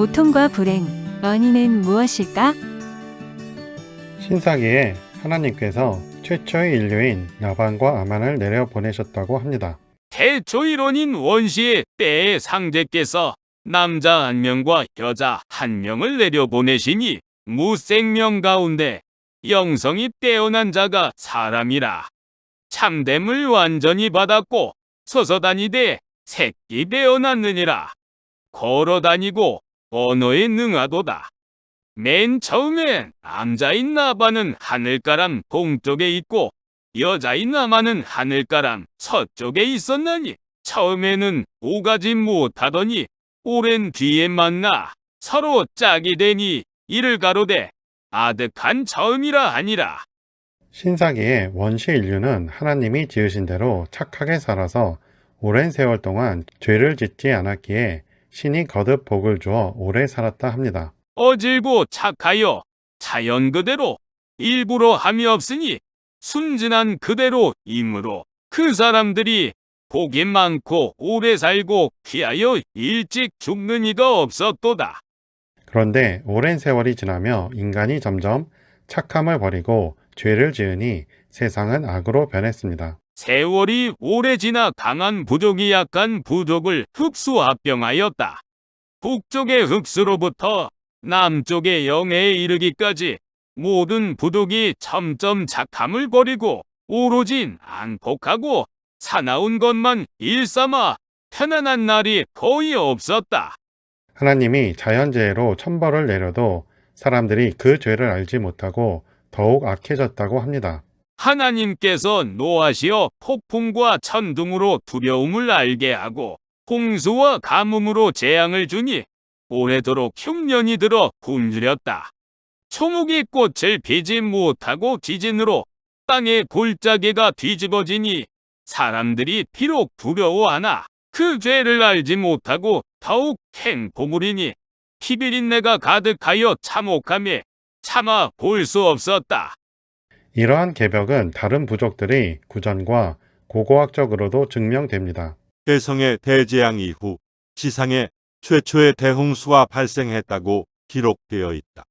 고통과 불행, 원인은 무엇일까? 신사기에 하나님께서 최초의 인류인 나반과 아만을 내려보내셨다고 합니다. 태초이론인 원시의 때의 상제께서 남자 한 명과 여자 한 명을 내려보내시니 무생명 가운데 영성이 뛰어난 자가 사람이라. 참됨을 완전히 받았고 서서 다니되 새끼 되어났느니라. 걸어다니고 언어에 능하도다. 맨 처음엔 남자인 나반은 하늘가람 동쪽에 있고 여자인 아만은 하늘가람 서쪽에 있었나니 처음에는 오가지 못하더니 오랜 뒤에 만나 서로 짝이 되니 이를 가로되 아득한 처음이라 하니라. 신사기에 원시 인류는 하나님이 지으신 대로 착하게 살아서 오랜 세월 동안 죄를 짓지 않았기에 신이 거듭 복을 주어 오래 살았다 합니다. 어질고 착하여 자연 그대로 일부러 함이 없으니 순진한 그대로 임으로 그 사람들이 복이 많고 오래 살고 귀하여 일찍 죽는 이가 없었도다. 그런데 오랜 세월이 지나며 인간이 점점 착함을 버리고 죄를 지으니 세상은 악으로 변했습니다. 세월이 오래 지나 강한 부족이 약한 부족을 흡수합병하였다. 북쪽의 흡수로부터 남쪽의 영해에 이르기까지 모든 부족이 점점 착함을 버리고 오로지 안폭하고 사나운 것만 일삼아 편안한 날이 거의 없었다. 하나님이 자연재해로 천벌을 내려도 사람들이 그 죄를 알지 못하고 더욱 악해졌다고 합니다. 하나님께서 노하시어 폭풍과 천둥으로 두려움을 알게 하고 홍수와 가뭄으로 재앙을 주니 오래도록 흉년이 들어 굶주렸다. 초목이 꽃을 피지 못하고 지진으로 땅의 골짜기가 뒤집어지니 사람들이 비록 두려워하나 그 죄를 알지 못하고 더욱 행포물이니 피비린내가 가득하여 참혹함에 참아 볼 수 없었다. 이러한 개벽은 다른 부족들의 구전과 고고학적으로도 증명됩니다. 대성의 대재앙 이후 지상에 최초의 대홍수가 발생했다고 기록되어 있다.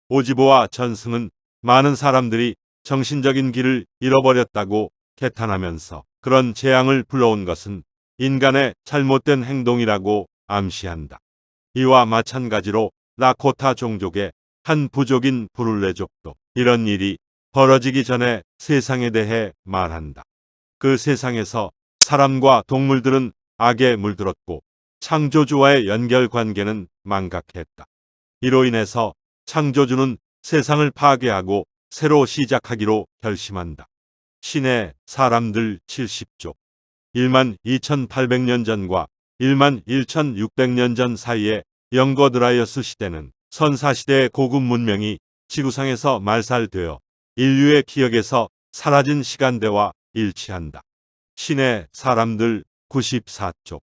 오지보와 전승은 많은 사람들이 정신적인 길을 잃어버렸다고 개탄하면서 그런 재앙을 불러온 것은 인간의 잘못된 행동이라고 암시한다. 이와 마찬가지로 라코타 종족의 한 부족인 부룰레족도 이런 일이 벌어지기 전에 세상에 대해 말한다. 그 세상에서 사람과 동물들은 악에 물들었고 창조주와의 연결 관계는 망각했다. 이로 인해서 창조주는 세상을 파괴하고 새로 시작하기로 결심한다. 신의 사람들 70조 12,800년 전과 11,600년 전 사이에 영거드라이어스 시대는 선사시대의 고급 문명이 지구상에서 말살되어 인류의 기억에서 사라진 시간대와 일치한다. 신의 사람들 94쪽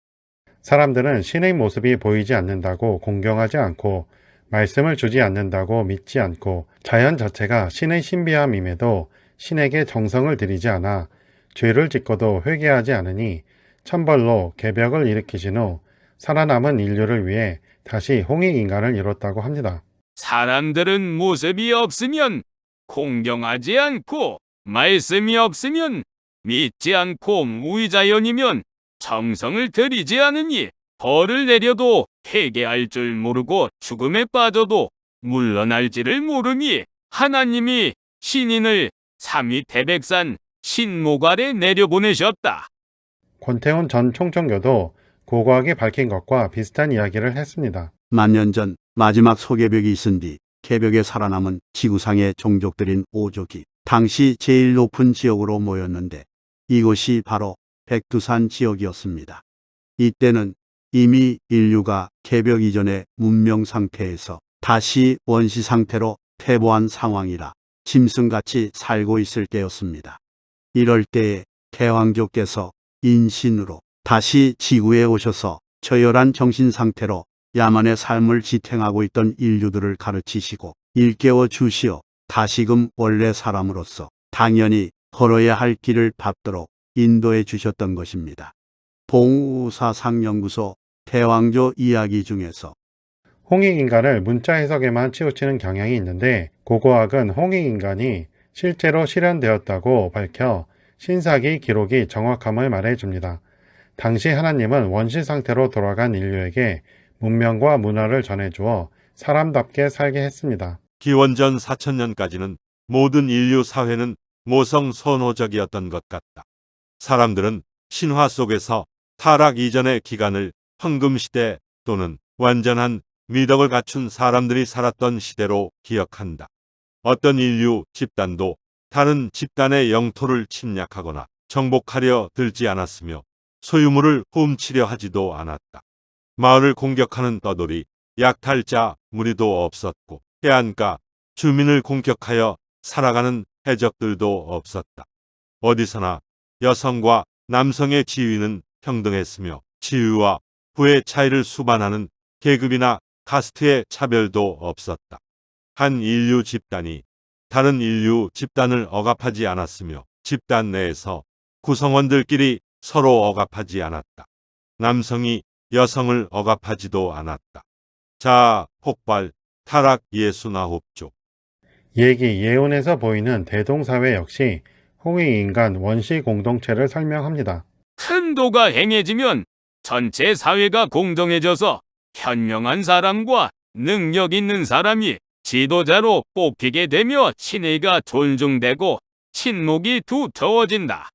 사람들은 신의 모습이 보이지 않는다고 공경하지 않고 말씀을 주지 않는다고 믿지 않고 자연 자체가 신의 신비함임에도 신에게 정성을 들이지 않아 죄를 짓고도 회개하지 않으니 천벌로 개벽을 일으키신 후 살아남은 인류를 위해 다시 홍익인간을 이뤘다고 합니다. 사람들은 모습이 없으면 공경하지 않고 말씀이 없으면 믿지 않고 무의자연이면 정성을 들이지 않으니 벌을 내려도 회개할 줄 모르고 죽음에 빠져도 물러날지를 모르니 하나님이 신인을 삼위 태백산 신목 아래 내려보내셨다. 권태훈 전 총정교도 고고학이 밝힌 것과 비슷한 이야기를 했습니다. 만년 전 마지막 소개벽이 있은 뒤 개벽에 살아남은 지구상의 종족들인 오족이 당시 제일 높은 지역으로 모였는데 이곳이 바로 백두산 지역이었습니다. 이때는 이미 인류가 개벽 이전의 문명 상태에서 다시 원시 상태로 퇴보한 상황이라 짐승같이 살고 있을 때였습니다. 이럴 때에 대왕조께서 인신으로 다시 지구에 오셔서 저열한 정신 상태로 야만의 삶을 지탱하고 있던 인류들을 가르치시고 일깨워 주시어 다시금 원래 사람으로서 당연히 걸어야 할 길을 밟도록 인도해 주셨던 것입니다. 봉우사상연구소 대왕조 이야기 중에서 홍익인간을 문자 해석에만 치우치는 경향이 있는데 고고학은 홍익인간이 실제로 실현되었다고 밝혀 신사기 기록이 정확함을 말해줍니다. 당시 하나님은 원시 상태로 돌아간 인류에게 문명과 문화를 전해주어 사람답게 살게 했습니다. 기원전 4000년까지는 모든 인류 사회는 모성 선호적이었던 것 같다. 사람들은 신화 속에서 타락 이전의 기간을 황금시대 또는 완전한 미덕을 갖춘 사람들이 살았던 시대로 기억한다. 어떤 인류 집단도 다른 집단의 영토를 침략하거나 정복하려 들지 않았으며 소유물을 훔치려 하지도 않았다. 마을을 공격하는 떠돌이, 약탈자, 무리도 없었고 해안가 주민을 공격하여 살아가는 해적들도 없었다. 어디서나 여성과 남성의 지위는 평등했으며 지위와 부의 차이를 수반하는 계급이나 카스트의 차별도 없었다. 한 인류 집단이 다른 인류 집단을 억압하지 않았으며 집단 내에서 구성원들끼리 서로 억압하지 않았다. 남성이 여성을 억압하지도 않았다. 자, 폭발, 타락 69조. 얘기 예언에서 보이는 대동사회 역시 홍익인간 원시 공동체를 설명합니다. 큰 도가 행해지면 전체 사회가 공정해져서 현명한 사람과 능력 있는 사람이 지도자로 뽑히게 되며 친애가 존중되고 친목이 두터워진다.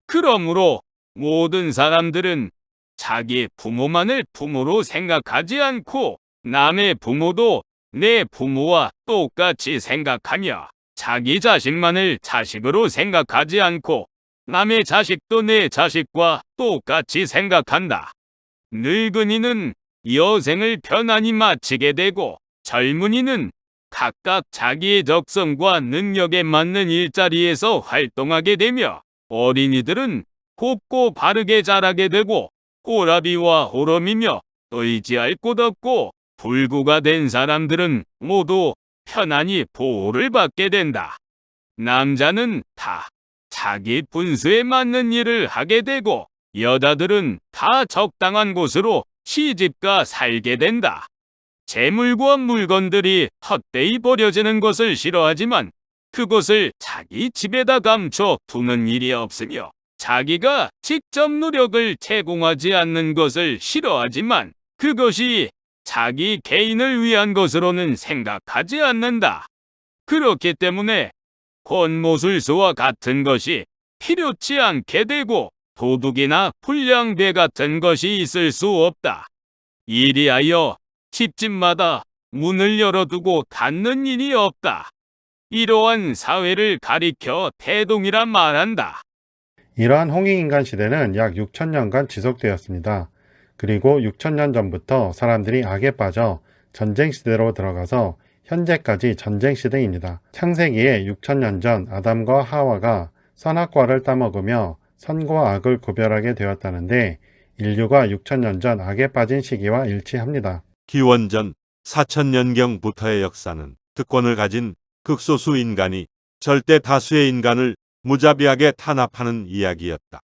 그러므로 모든 사람들은 자기 부모만을 부모로 생각하지 않고 남의 부모도 내 부모와 똑같이 생각하며 자기 자식만을 자식으로 생각하지 않고 남의 자식도 내 자식과 똑같이 생각한다. 늙은이는 여생을 편안히 마치게 되고 젊은이는 각각 자기의 적성과 능력에 맞는 일자리에서 활동하게 되며 어린이들은 곱고 바르게 자라게 되고 호라비와 호럼이며 의지할 곳 없고 불구가 된 사람들은 모두 편안히 보호를 받게 된다. 남자는 다 자기 분수에 맞는 일을 하게 되고 여자들은 다 적당한 곳으로 시집가 살게 된다. 재물과 물건들이 헛되이 버려지는 것을 싫어하지만 그것을 자기 집에다 감춰 두는 일이 없으며 자기가 직접 노력을 제공하지 않는 것을 싫어하지만 그것이 자기 개인을 위한 것으로는 생각하지 않는다. 그렇기 때문에 권모술수와 같은 것이 필요치 않게 되고 도둑이나 불량배 같은 것이 있을 수 없다. 이리하여 집집마다 문을 열어두고 닫는 일이 없다. 이러한 사회를 가리켜 대동이라 말한다. 이러한 홍익인간 시대는 약 6천년간 지속되었습니다. 그리고 6천년 전부터 사람들이 악에 빠져 전쟁 시대로 들어가서 현재까지 전쟁 시대입니다. 창세기에 6천년 전 아담과 하와가 선악과를 따먹으며 선과 악을 구별하게 되었다는데 인류가 6천년 전 악에 빠진 시기와 일치합니다. 기원전 4000년경부터의 역사는 특권을 가진 극소수 인간이 절대 다수의 인간을 무자비하게 탄압하는 이야기였다.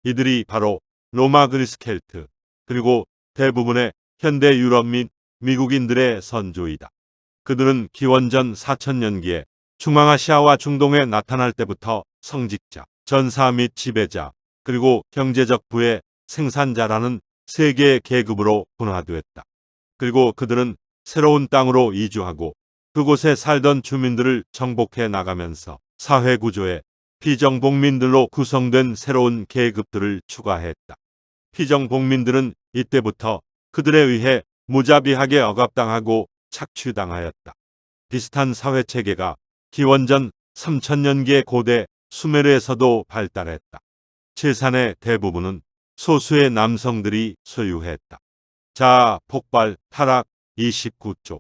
이들이 바로 로마 그리스 켈트, 그리고 대부분의 현대 유럽 및 미국인들의 선조이다. 그들은 기원전 4000년기에 중앙아시아와 중동에 나타날 때부터 성직자, 전사 및 지배자, 그리고 경제적 부의 생산자라는 세 개의 계급으로 분화되었다. 그리고 그들은 새로운 땅으로 이주하고 그곳에 살던 주민들을 정복해 나가면서 사회 구조에 피정복민들로 구성된 새로운 계급들을 추가했다. 피정복민들은 이때부터 그들에 의해 무자비하게 억압당하고 착취당하였다. 비슷한 사회체계가 기원전 3000년기의 고대 수메르에서도 발달했다. 재산의 대부분은 소수의 남성들이 소유했다. 자, 폭발, 타락 29조.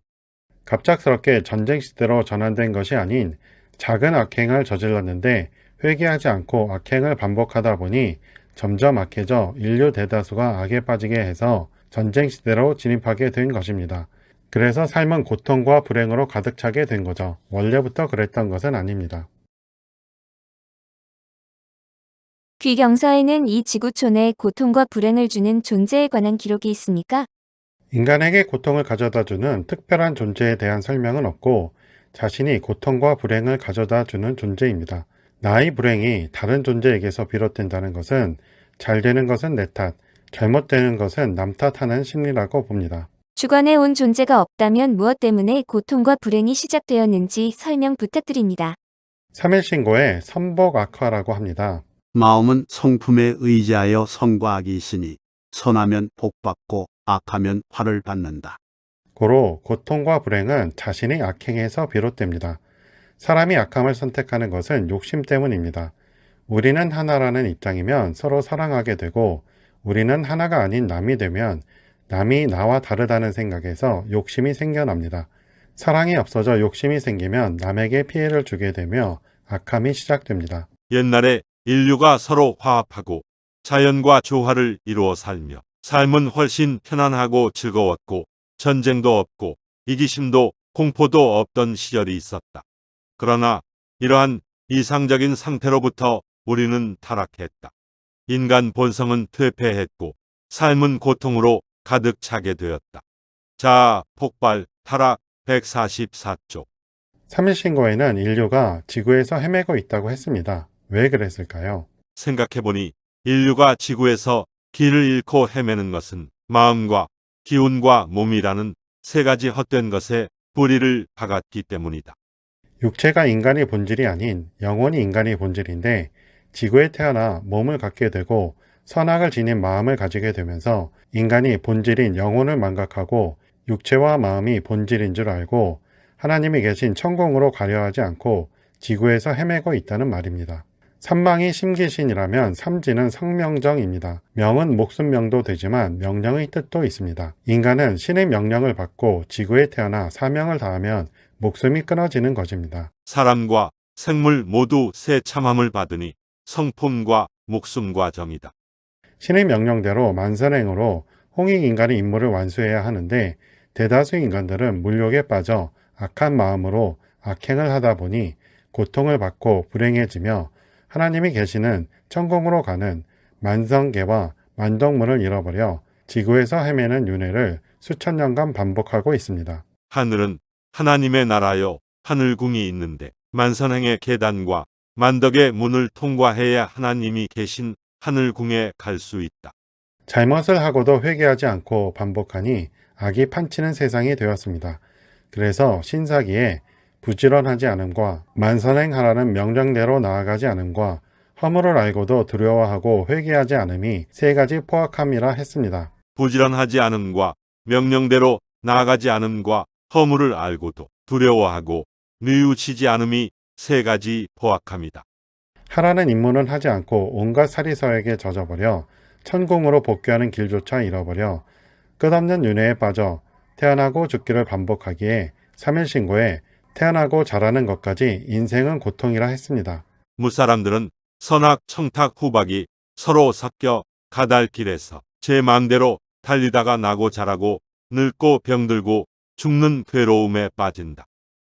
갑작스럽게 전쟁 시대로 전환된 것이 아닌 작은 악행을 저질렀는데 회개하지 않고 악행을 반복하다 보니 점점 악해져 인류 대다수가 악에 빠지게 해서 전쟁 시대로 진입하게 된 것입니다. 그래서 삶은 고통과 불행으로 가득 차게 된 거죠. 원래부터 그랬던 것은 아닙니다. 귀경서에는 이 지구촌에 고통과 불행을 주는 존재에 관한 기록이 있습니까? 인간에게 고통을 가져다주는 특별한 존재에 대한 설명은 없고 자신이 고통과 불행을 가져다주는 존재입니다. 나의 불행이 다른 존재에게서 비롯된다는 것은 잘 되는 것은 내 탓, 잘못되는 것은 남 탓하는 심리라고 봅니다. 주관해 온 존재가 없다면 무엇 때문에 고통과 불행이 시작되었는지 설명 부탁드립니다. 3일 신고의 선복악화라고 합니다. 마음은 성품에 의지하여 선과 악이 있으니 선하면 복받고 악하면 화를 받는다. 고로 고통과 불행은 자신의 악행에서 비롯됩니다. 사람이 악함을 선택하는 것은 욕심 때문입니다. 우리는 하나라는 입장이면 서로 사랑하게 되고 우리는 하나가 아닌 남이 되면 남이 나와 다르다는 생각에서 욕심이 생겨납니다. 사랑이 없어져 욕심이 생기면 남에게 피해를 주게 되며 악함이 시작됩니다. 옛날에 인류가 서로 화합하고 자연과 조화를 이루어 살며 삶은 훨씬 편안하고 즐거웠고 전쟁도 없고 이기심도 공포도 없던 시절이 있었다. 그러나 이러한 이상적인 상태로부터 우리는 타락했다. 인간 본성은 퇴폐했고 삶은 고통으로 가득 차게 되었다. 자, 폭발, 타락 144쪽. 3일 신고에는 인류가 지구에서 헤매고 있다고 했습니다. 왜 그랬을까요? 생각해보니 인류가 지구에서 길을 잃고 헤매는 것은 마음과 기운과 몸이라는 세 가지 헛된 것에 뿌리를 박았기 때문이다. 육체가 인간의 본질이 아닌 영혼이 인간의 본질인데 지구에 태어나 몸을 갖게 되고 선악을 지닌 마음을 가지게 되면서 인간이 본질인 영혼을 망각하고 육체와 마음이 본질인 줄 알고 하나님이 계신 천국으로 가려 하지 않고 지구에서 헤매고 있다는 말입니다. 삼망이 심기신이라면 삼지는 성명정입니다. 명은 목숨명도 되지만 명령의 뜻도 있습니다. 인간은 신의 명령을 받고 지구에 태어나 사명을 다하면 목숨이 끊어지는 것입니다. 사람과 생물 모두 새 참함을 받으니 성품과 목숨과 정이다. 신의 명령대로 만선행으로 홍익인간의 임무를 완수해야 하는데 대다수 인간들은 물욕에 빠져 악한 마음으로 악행을 하다 보니 고통을 받고 불행해지며 하나님이 계시는 천국으로 가는 만성계와 만덕문을 잃어버려 지구에서 헤매는 윤회를 수천 년간 반복하고 있습니다. 하늘은 하나님의 나라요 하늘궁이 있는데 만선행의 계단과 만덕의 문을 통과해야 하나님이 계신 하늘궁에 갈 수 있다. 잘못을 하고도 회개하지 않고 반복하니 악이 판치는 세상이 되었습니다. 그래서 신사기에 부지런하지 않음과 만선행하라는 명령대로 나아가지 않음과 허물을 알고도 두려워하고 회개하지 않음이 세 가지 포악함이라 했습니다. 부지런하지 않음과 명령대로 나아가지 않음과 허물을 알고도 두려워하고 뉘우치지 않음이 세 가지 포악함이다. 하라는 임무는 하지 않고 온갖 사리사욕에 젖어버려 천궁으로 복귀하는 길조차 잃어버려 끝없는 윤회에 빠져 태어나고 죽기를 반복하기에 3일 신고에 태어나고 자라는 것까지 인생은 고통이라 했습니다. 무사람들은 선악 청탁 후박이 서로 섞여 가달길에서 제 마음대로 달리다가 나고 자라고 늙고 병들고 죽는 괴로움에 빠진다.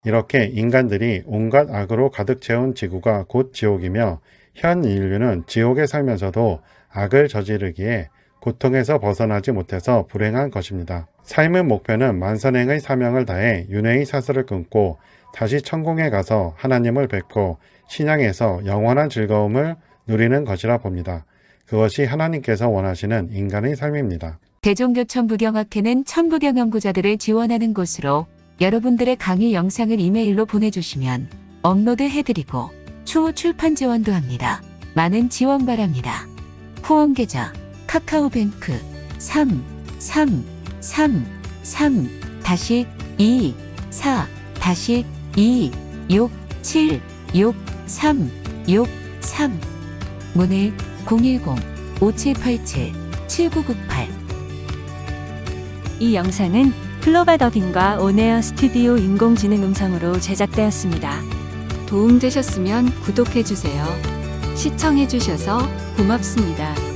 이렇게 인간들이 온갖 악으로 가득 채운 지구가 곧 지옥이며 현 인류는 지옥에 살면서도 악을 저지르기에 고통에서 벗어나지 못해서 불행한 것입니다. 삶의 목표는 만선행의 사명을 다해 윤회의 사슬을 끊고 다시 천궁에 가서 하나님을 뵙고 신앙에서 영원한 즐거움을 누리는 것이라 봅니다. 그것이 하나님께서 원하시는 인간의 삶입니다. 대종교천부경학회는 천부경 연구자들을 지원하는 곳으로 여러분들의 강의 영상을 이메일로 보내주시면 업로드해드리고 추후 출판 지원도 합니다. 많은 지원 바랍니다. 후원 계좌 카카오뱅크 333-3-3-2-24-2-6-7-6-3-6-3 문의 010-5787-7998. 이 영상은 플로바더빙과 온에어 스튜디오 인공지능 음성으로 제작되었습니다. 도움되셨으면 구독해주세요. 시청해주셔서 고맙습니다.